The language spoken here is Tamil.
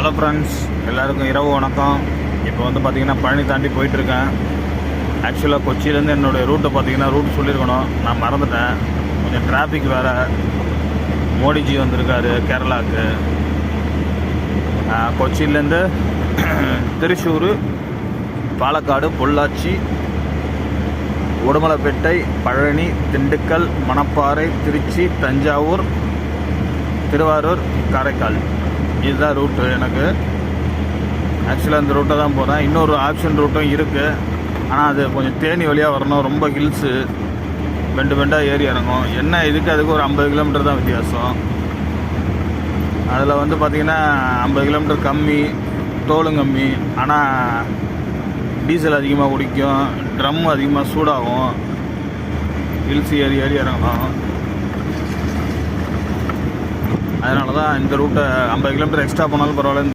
ஹலோ ஃப்ரெண்ட்ஸ், எல்லாருக்கும் இரவு வணக்கம். இப்போ வந்து பார்த்திங்கன்னா பழனி தாண்டி போயிட்டுருக்கேன். ஆக்சுவலாக கொச்சியிலேருந்து என்னுடைய ரூட்டை பார்த்திங்கன்னா ரூட் சொல்லியிருக்கணும், நான் மறந்துட்டேன். கொஞ்சம் டிராஃபிக் வேறு. மோடிஜி வந்திருக்காரு கேரளாவுக்கு. கொச்சியிலேருந்து திருச்சூர், பாலக்காடு, பொள்ளாச்சி, உடுமலைப்பேட்டை, பழனி, திண்டுக்கல், மணப்பாறை, திருச்சி, தஞ்சாவூர், திருவாரூர், காரைக்கால். இதுதான் ரூட்டு எனக்கு. ஆக்சுவலாக இந்த ரூட்டை தான் போகிறேன். இன்னொரு ஆப்ஷன் ரூட்டும் இருக்குது, ஆனால் அது கொஞ்சம் தேனி வழியாக வரணும். ரொம்ப ஹில்ஸு, பெண்டாக ஏறி இறங்கும். என்ன இதுக்கு அதுக்கு ஒரு 50 கிலோமீட்டர் தான் வித்தியாசம். அதில் வந்து பார்த்திங்கன்னா 50 கிலோமீட்டர் கம்மி, டோலும் கம்மி, ஆனால் டீசல் அதிகமாக குடிக்கும், ட்ரம் அதிகமாக சூடாகும். ஹில்ஸ் ஏறி இறங்கணும். அதனால தான் இந்த ரூட்டை 50 கிலோமீட்டர் எக்ஸ்ட்ரா போனாலும் பரவாயில்ல.